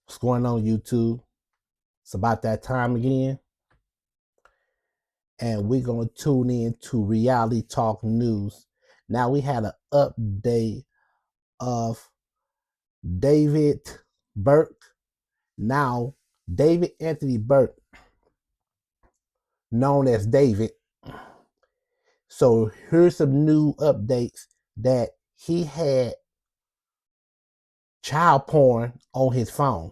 What's going on, YouTube? It's about that time again, and we're going to tune in to Reality Talk News. Now, we had an update of David Burke. Now, David Anthony Burke, known as David. So, here's some new updates that he had child porn on his phone.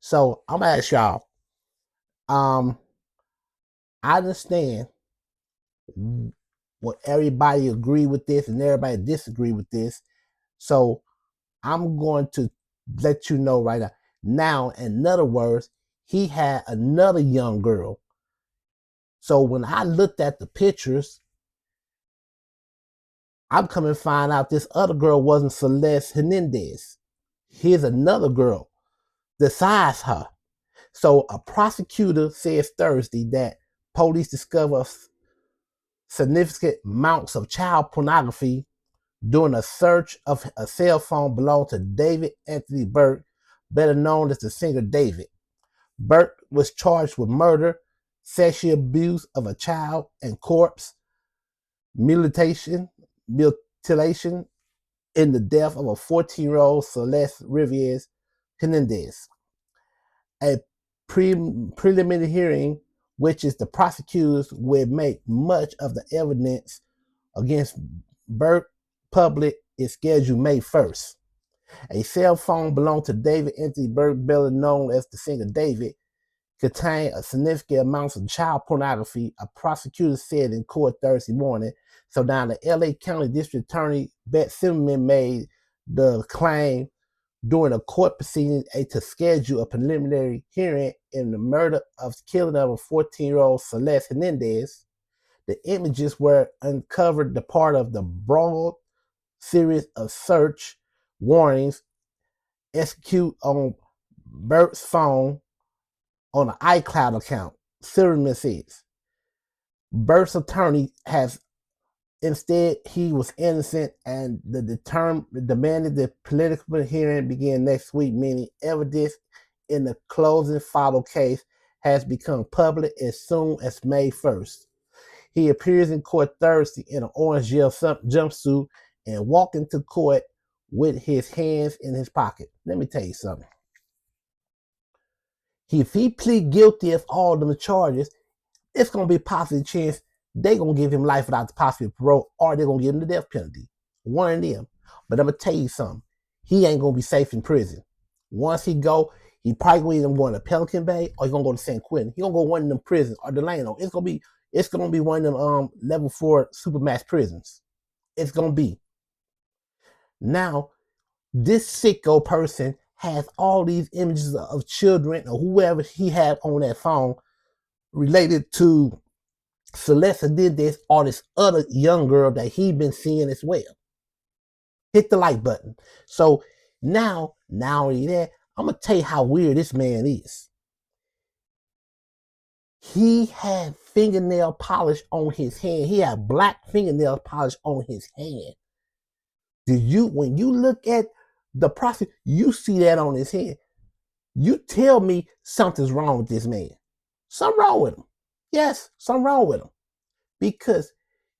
So, I'm going to ask y'all, I understand what everybody agree with this and everybody disagree with this. So I'm going to let you know right now. Now, in other words, he had another young girl. So when I looked at the pictures, I'm coming to find out this other girl wasn't Celeste Hernandez. Here's another girl besides her. So a prosecutor says Thursday that police discovered significant amounts of child pornography during a search of a cell phone belonging to David Anthony Burke, better known as the singer David. Burke was charged with murder, sexual abuse of a child, and corpse mutilation in the death of a 14-year-old Celeste Rivers Hernandez. A preliminary hearing, which is the prosecutors will make much of the evidence against Burke public, is scheduled May 1st. A cell phone belonging to David Anthony Burke, better known as the singer David, contained a significant amount of child pornography, a prosecutor said in court Thursday morning. So now the LA County District Attorney Beth Zimmerman made the claim during a court proceeding to schedule a preliminary hearing in the murder of killing of a 14-year-old Celeste Hernandez. The images were uncovered the part of the broad series of search warnings executed on Burke's phone on an iCloud account. Silverman says Burke's attorney has instead he was innocent, and demanded the political hearing begin next week, meaning evidence in the closing final case has become public as soon as May 1st. He appears in court Thursday in an orange gel jumpsuit and walked into court with his hands in his pocket. Let me tell you something. If he plead guilty of all them charges, it's going to be a possible chance they're going to give him life without the possibility of parole, or they're going to give him the death penalty. One of them. But I'm going to tell you something. He ain't going to be safe in prison. Once he go, he probably either going to Pelican Bay or he's going to go to San Quentin. He's going to go to one of them prisons or Delano. It's going to be one of them level 4 supermax prisons. It's going to be. Now, this sicko person has all these images of children or whoever he had on that phone related to Celeste did this or this other young girl that he been seeing as well. Hit the like button. So now that, I'm going to tell you how weird this man is. He had fingernail polish on his hand. He had black fingernail polish on his hand. When you look at the process, you see that on his hand. You tell me something's wrong with this man. Something wrong with him. Yes, something wrong with him. Because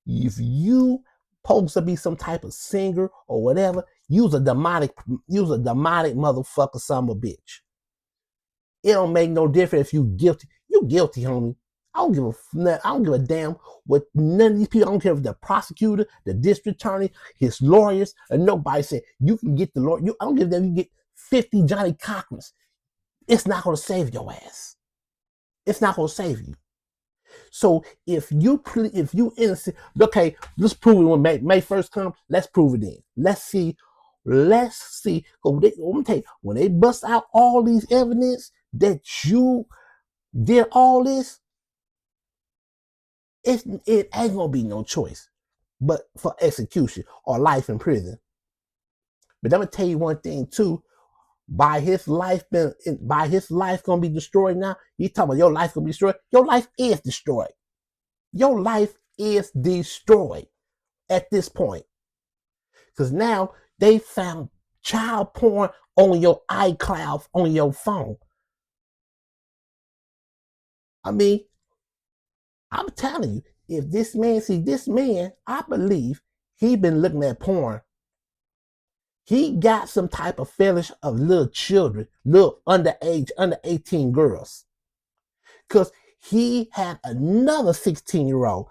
if you supposed to be some type of singer or whatever, use a demonic motherfucker, son of a bitch. It don't make no difference if you guilty. You guilty, homie. I don't give a damn what none of these people. I don't care if the prosecutor, the district attorney, his lawyers, and nobody said you can get the lawyer. I don't give a damn. You get 50 Johnny Cochrans. It's not going to save your ass. It's not going to save you. So if you innocent, okay, let's prove it when May 1st comes. Let's prove it then. Let's see. I'm gonna tell you, when they bust out all these evidence that you did all this, it ain't gonna be no choice but for execution or life in prison. But I'm gonna tell you one thing too. By his life gonna be destroyed now. You talking about your life gonna be destroyed? Your life is destroyed. Your life is destroyed at this point. Because now they found child porn on your iCloud on your phone. I mean, I'm telling you, if this man, I believe he been looking at porn. He got some type of fetish of little children, little underage, under 18 girls. Because he had another 16-year-old.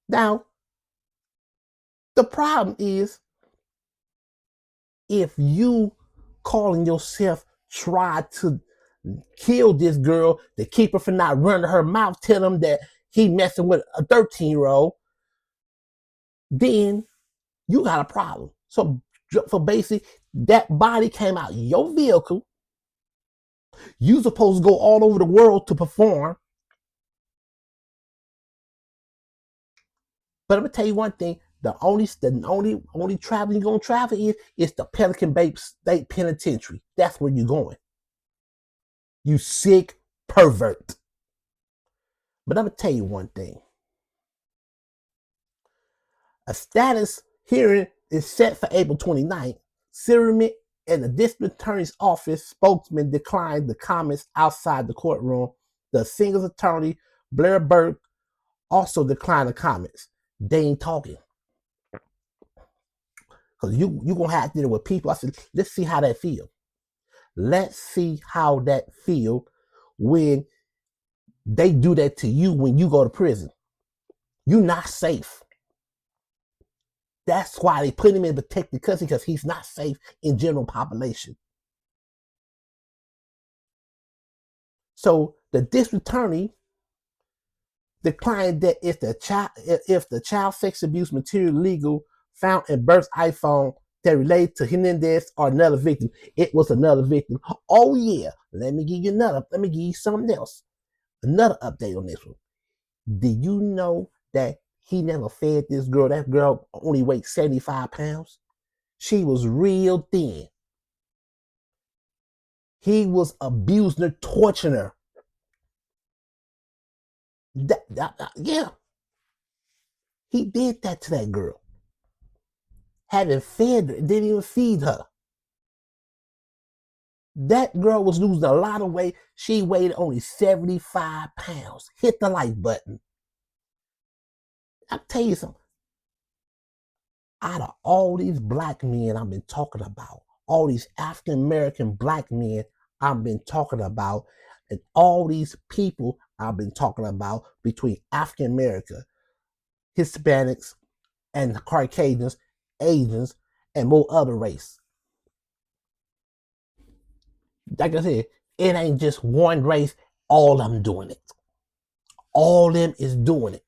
Now, the problem is if you calling yourself try to kill this girl to keep her from not running her mouth, tell him that he messing with a 13-year-old, then you got a problem. So basically, that body came out your vehicle. You supposed to go all over the world to perform. But I'm gonna tell you one thing: the only travel you're gonna travel is the Pelican Bay State Penitentiary. That's where you're going. You sick pervert. But I'm gonna tell you one thing: a status hearing is set for April 29th. Silverman and the district attorney's office spokesman declined the comments outside the courtroom. The singles attorney, Blair Burke, also declined the comments. They ain't talking. Because you going to have to deal with people. I said, let's see how that feel. Let's see how that feel when they do that to you when you go to prison. You're not safe. That's why they put him in protected custody, because he's not safe in general population. So the district attorney declined that if the child sex abuse material legal found in Burke's iPhone that related to Hernandez or another victim, it was another victim. Oh yeah, let me give you something else. Another update on this one. Did you know that he never fed this girl? That girl only weighed 75 pounds. She was real thin. He was abusing her, torturing her. Yeah. He did that to that girl. Hadn't fed her, didn't even feed her. That girl was losing a lot of weight. She weighed only 75 pounds. Hit the like button. I'll tell you something. Out of all these black men I've been talking about, all these African American black men I've been talking about, and all these people I've been talking about between African America, Hispanics, and Caucasians, Asians, and more other race. Like I said, it ain't just one race, all of them doing it. All of them is doing it.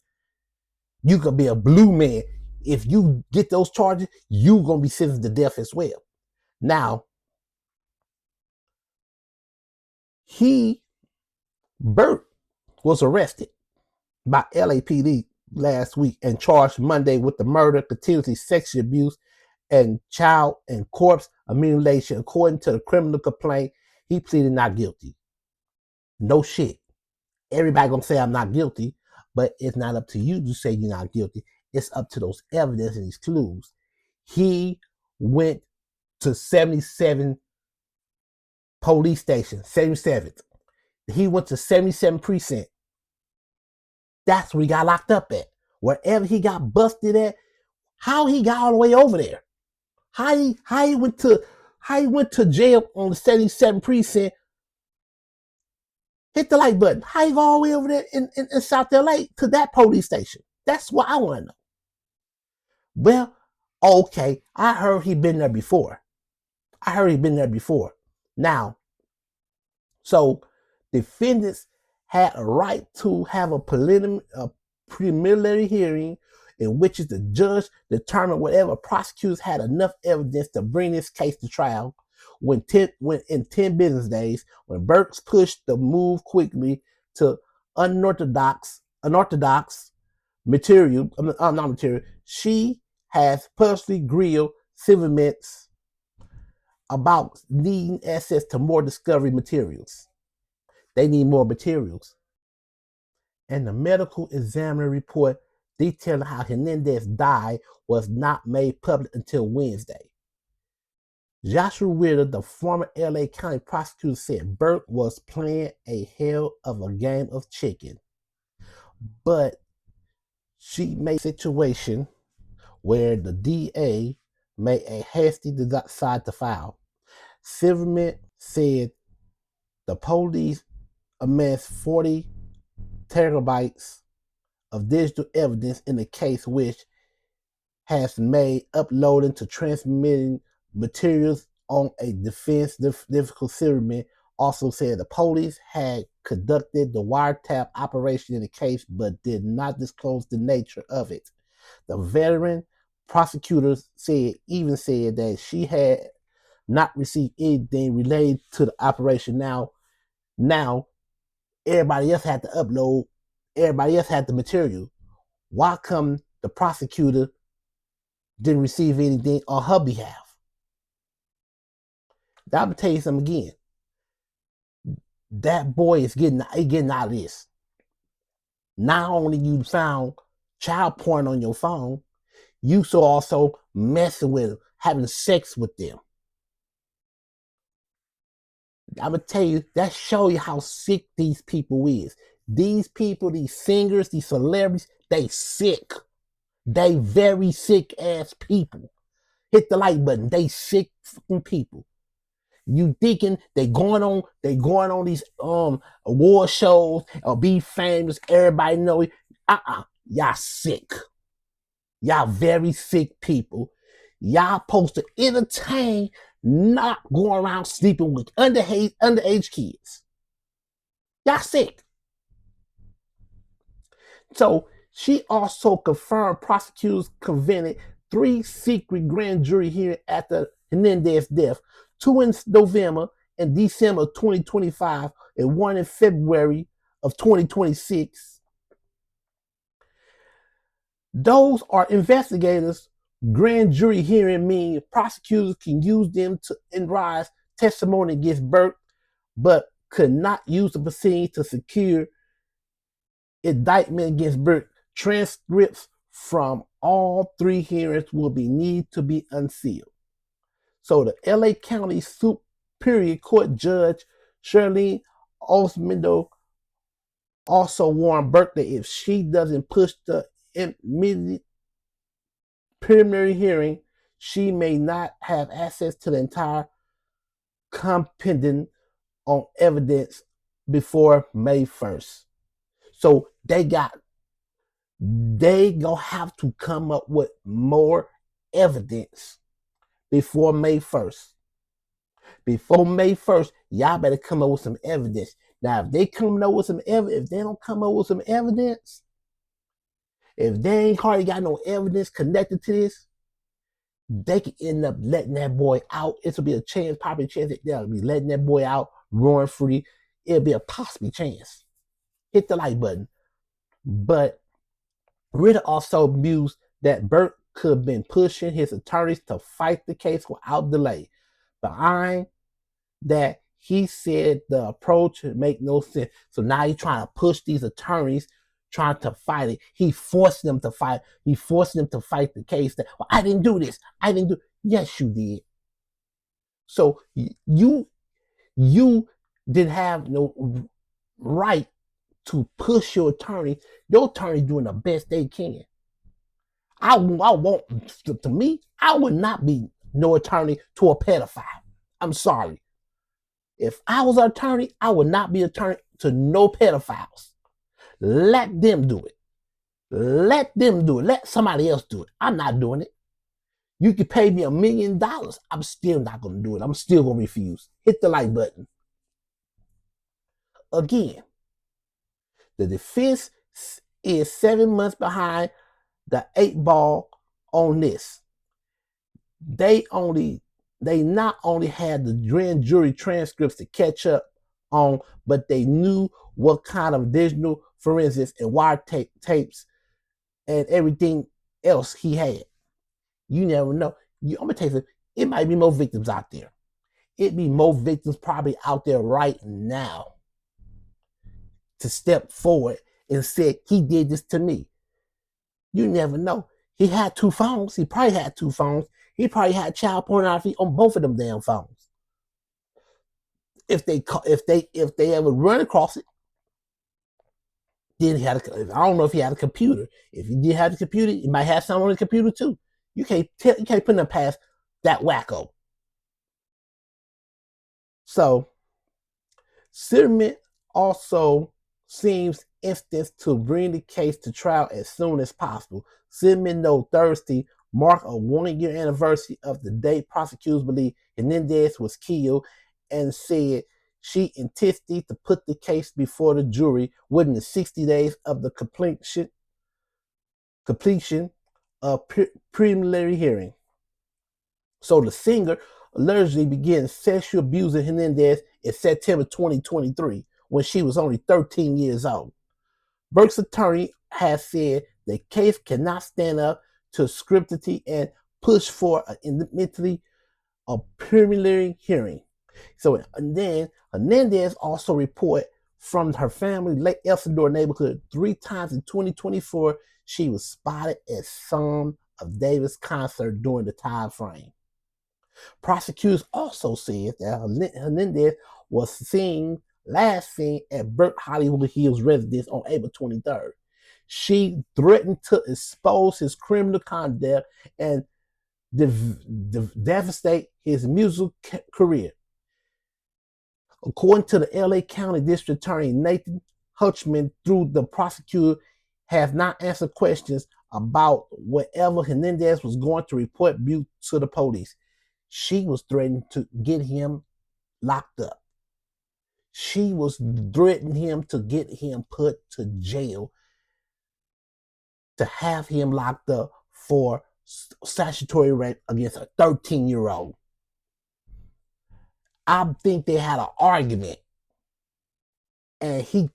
You could be a blue man. If you get those charges, you gonna be sentenced to death as well. Now, Burt was arrested by LAPD last week and charged Monday with the murder, continuously sexual abuse, and child and corpse mutilation. According to the criminal complaint, he pleaded not guilty. No shit. Everybody gonna say I'm not guilty, but it's not up to you to say you're not guilty. It's up to those evidence and these clues. He went to 77 police station, 77th. He went to 77 precinct. That's where he got locked up at. Wherever he got busted at, how he got all the way over there. How he went to jail on the 77 precinct. Hit the like button. How you go all the way over there in South LA to that police station? That's what I want to know. Well, okay, I heard he'd been there before. Now, so defendants had a right to have a preliminary hearing in which the judge determined whatever prosecutors had enough evidence to bring this case to trial. When in 10 business days, when Burks pushed the move quickly to unorthodox material, not material, she has personally grilled Silverman's about needing access to more discovery materials. They need more materials. And the medical examiner report detailing how Hernandez died was not made public until Wednesday. Joshua Ritter, the former LA County prosecutor, said Burke was playing a hell of a game of chicken, but she made a situation where the DA made a hasty decide to file. Silverman said the police amassed 40 terabytes of digital evidence in the case, which has made uploading to transmitting materials on a defense difficult. Silverman also said the police had conducted the wiretap operation in the case but did not disclose the nature of it. The veteran prosecutor even said that she had not received anything related to the operation. Now everybody else had to upload, everybody else had the material. Why come the prosecutor didn't receive anything on her behalf? I'm gonna tell you something again. That boy is getting out of this. Not only you found child porn on your phone, you saw also messing with them, having sex with them. I'm gonna tell you, that show you how sick these people is. These people, these singers, these celebrities, they sick. They very sick ass people. Hit the like button. They sick fucking people. You thinking they going on these award shows or be famous, everybody know it. Y'all sick. Y'all very sick people. Y'all supposed to entertain, not going around sleeping with underage kids. Y'all sick. So she also confirmed prosecutors convened 3 secret grand jury hearings after Hernandez's death, 2 in November and December of 2025 and 1 in February of 2026. Those are investigators. Grand jury hearing means prosecutors can use them to enrise testimony against Burke, but could not use the proceedings to secure indictment against Burke. Transcripts from all 3 hearings will be need to be unsealed. So the LA County Superior Court Judge Shirley Osmendo also warned Burke that if she doesn't push the immediate preliminary hearing, she may not have access to the entire compendium on evidence before May 1st. So they gonna have to come up with more evidence before May 1st. Before May 1st, y'all better come up with some evidence. Now, if they come up with some evidence, if they don't come up with some evidence, if they ain't hardly got no evidence connected to this, they could end up letting that boy out. It'll be a chance, probably a chance that they'll be letting that boy out, roaring free. It'll be a possible chance. Hit the like button. But Ritter also mused that Burke could have been pushing his attorneys to fight the case without delay. Behind that, he said the approach would make no sense. So now he's trying to push these attorneys, trying to fight it. He forced them to fight. He forced them to fight the case. That, well, I didn't do this. I didn't do. Yes, you did. So you didn't have no right to push your attorney. Your attorney doing the best they can. I won't. To me, I would not be no attorney to a pedophile. I'm sorry. If I was an attorney, I would not be attorney to no pedophiles. Let them do it. Let them do it. Let somebody else do it. I'm not doing it. You could pay me $1 million. I'm still not going to do it. I'm still going to refuse. Hit the like button. Again, the defense is 7 months behind the 8 ball on this. They not only had the grand jury transcripts to catch up on, but they knew what kind of digital forensics and tapes and everything else he had. You never know. I'm gonna tell you, it might be more victims out there. It be more victims probably out there right now to step forward and say he did this to me. You never know. He had two phones. He probably had two phones. He probably had child pornography on both of them damn phones. If they ever run across it, then he had I don't know if he had a computer. If he did have a computer, he might have someone on the computer too. You can't put them past that wacko. So Silverman also seems instant to bring the case to trial as soon as possible. Silverman noted Thursday marked a 1-year anniversary of the date prosecutors believe Hernandez was killed, and said she intended to put the case before the jury within the 60 days of the completion of preliminary hearing. So the singer allegedly began sexual abusing Hernandez in September 2023 when she was only 13 years old. Burke's attorney has said the case cannot stand up to scrutiny and push for an independently a preliminary hearing. So and then Hernandez also reported from her family Lake Elsinore neighborhood 3 times in 2024 she was spotted at some of Davis' concert during the time frame. Prosecutors also said that Hernandez was last seen at Burke Hollywood Hills residence on April 23rd. She threatened to expose his criminal conduct and devastate his musical career. According to the LA County District Attorney Nathan Hutchman, through the prosecutor have not answered questions about whatever Hernandez was going to report Butte to the police. She was threatening to get him locked up. She was threatening him to get him put to jail, to have him locked up for statutory rape against a 13-year-old. I think they had an argument, and he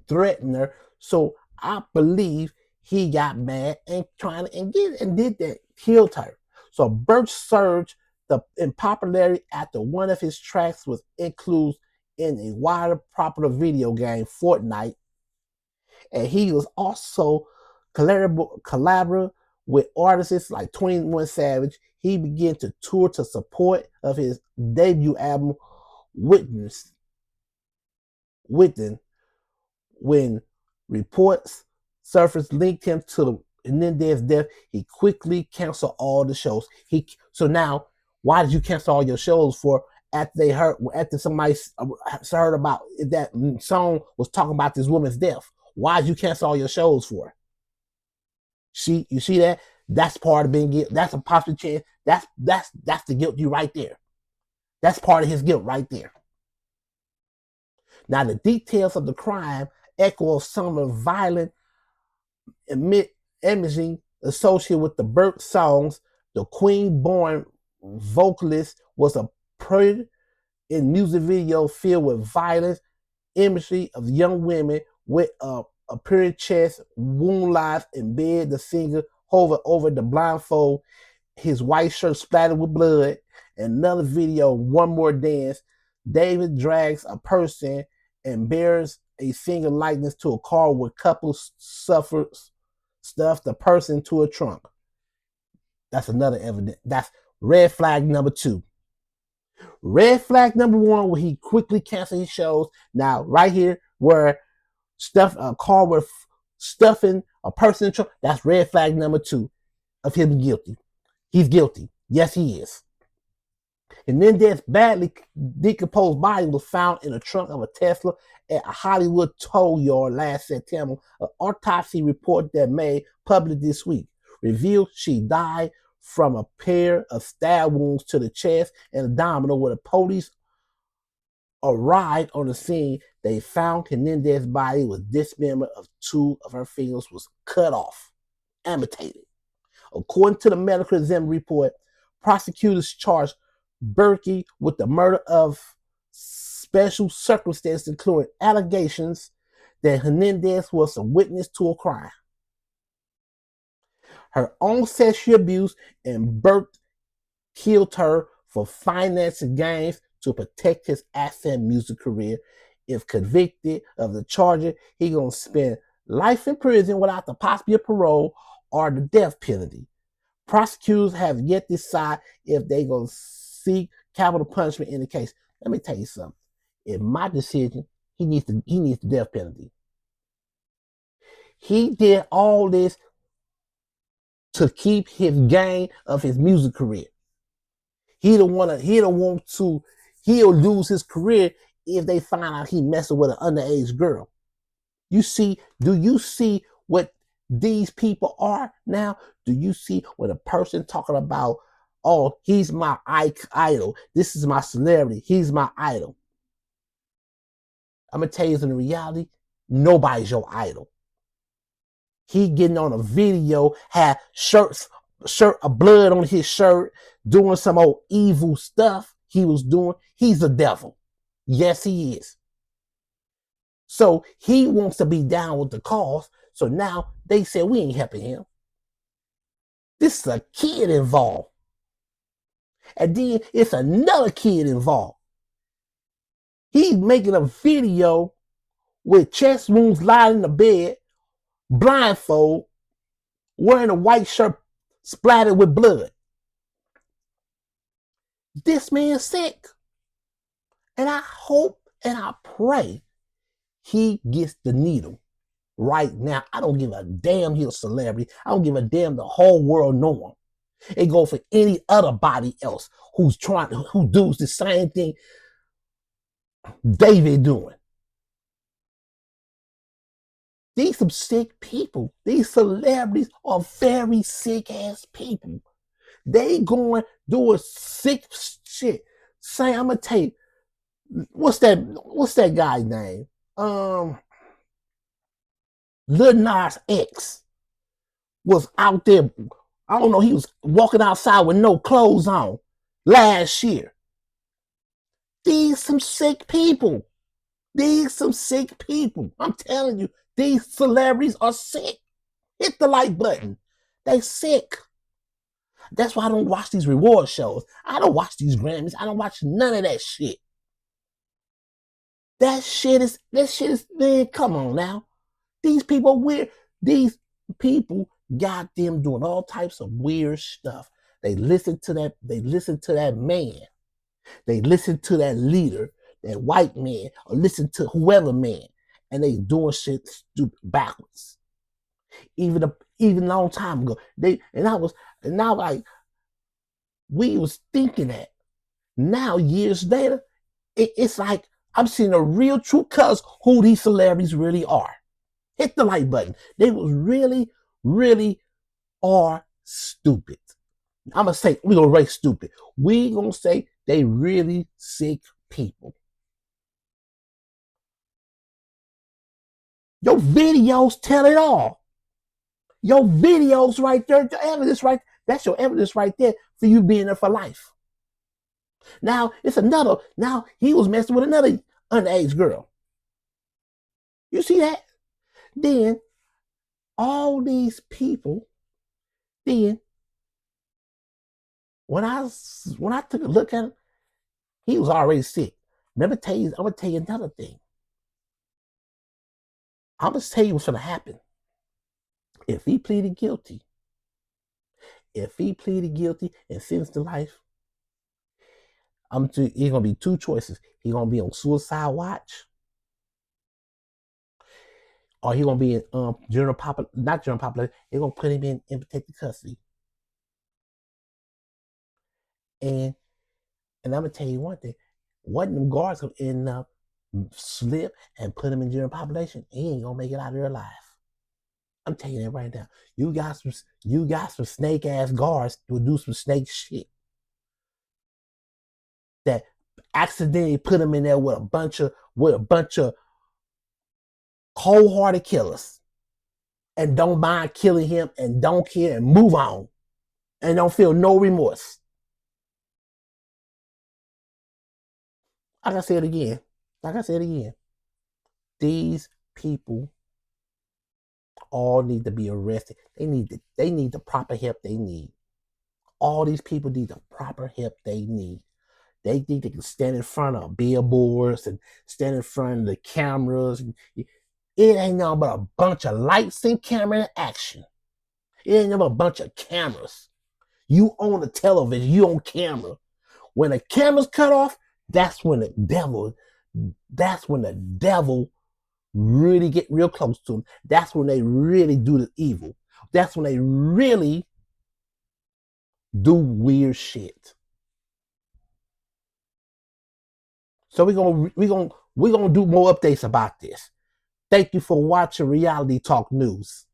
threatened her. So I believe he got mad and did that, killed her. So Burke surged in popularity after one of his tracks was included in a wider popular video game, Fortnite, and he was also collaborating with artists like 21 Savage. He began to tour to support of his debut album, Witness. When reports surfaced linked him to Hernandez's death, he quickly canceled all the shows. So now, why did you cancel all your shows for? After somebody heard about that song was talking about this woman's death, why did you cancel all your shows for? You see that? That's part of being guilty. That's a possible chance. That's the guilty right there. That's part of his guilt right there. Now the details of the crime echo some of the violent imaging associated with the Burke songs. The Queen-born vocalist was a prey in music video filled with violence imagery of young women with apparent chest, wound lines in bed. The singer hovered over the blindfold, his white shirt splattered with blood. Another video, One More Dance, David drags a person and bears a single likeness to a car where couples stuff the person to a trunk. That's another evidence. That's red flag number 2. Red flag number 1, where he quickly canceled his shows. Now, right here, where a car with stuffing a person in the trunk, that's red flag number 2 of him guilty. He's guilty. Yes, he is. And then this badly decomposed body was found in the trunk of a Tesla at a Hollywood tow yard last September. An autopsy report that made public this week revealed she died from a pair of stab wounds to the chest and abdominal. When the police arrived on the scene, they found Hernandez's body with dismemberment of 2 of her fingers was cut off, amputated. According to the medical exam report, prosecutors charged Berkey with the murder of special circumstances, including allegations that Hernandez was a witness to a crime. Her own sexual abuse, and Burke killed her for financing gains to protect his asset music career. If convicted of the charge, he's going to spend life in prison without the possibility of parole, or the death penalty. Prosecutors have yet to decide if they're going to seek capital punishment in the case. Let me tell you something. In my decision, he needs the death penalty. He did all this to keep his gain of his music career. He'll lose his career if they find out he messing with an underage girl. Do you see what these people are now? Do you see what a person talking about, oh, he's my idol. This is my celebrity. He's my idol. I'm going to tell you in reality, nobody's your idol. He getting on a video, had shirt of blood on his shirt, doing some old evil stuff he was doing. He's a devil. Yes, he is. So he wants to be down with the cause. So now they say we ain't helping him. This is a kid involved. And then it's another kid involved. He's making a video with chest wounds lying in the bed, blindfold, wearing a white shirt splattered with blood. This man's sick. And I hope and I pray he gets the needle right now. I don't give a damn he's a celebrity. I don't give a damn the whole world know him. It go for any other body else who does the same thing David doing. These some sick people. These celebrities are very sick ass people. They going doing sick shit. Say, I'm gonna tell you, what's that guy's name? Lil Nas X was out there. I don't know. He was walking outside with no clothes on last year. These some sick people. These some sick people. I'm telling you, these celebrities are sick. Hit the like button. They sick. That's why I don't watch these reward shows. I don't watch these Grammys. I don't watch none of that shit. That shit is, man, come on now. These people are weird. These people got them doing all types of weird stuff. They listen to that man. They listen to that leader, that white man, or listen to whoever man, and they doing shit stupid backwards. Even a long time ago, we was thinking that. Now years later, it's like I'm seeing a real true colors who these celebrities really are. Hit the like button. They was really, really are stupid. I'm gonna say we're gonna rate stupid. We gonna say they really sick people. Your videos tell it all. Your videos right there, the evidence right, that's your evidence right there for you being there for life. Now he was messing with another underage girl. You see that? Then all these people, then when I took a look at him, he was already sick. I'm gonna tell you another thing. I'm gonna tell you what's gonna happen. If he pleaded guilty and sentenced to life, he's gonna be two choices. He's gonna be on suicide watch, or he's gonna be in not general population. They're gonna put him in protected custody. And I'm gonna tell you one thing: one of them guards gonna end up slip and put him in general population. He ain't gonna make it out of there alive. I'm telling you that right now. You got some snake ass guards who do some snake shit that accidentally put him in there with a bunch of cold-hearted killers and don't mind killing him and don't care and move on and don't feel no remorse. Like I said again, these people all need to be arrested. They need the proper help they need. All these people need the proper help they need. They think they can stand in front of billboards and stand in front of the cameras. It ain't nothing but a bunch of lights and camera action. It ain't never a bunch of cameras. You own a television, you own camera. When the camera's cut off, that's when the devil really get real close to them. That's when they really do the evil. That's when they really do weird shit. So we're gonna do more updates about this. Thank you for watching Reality Talk News.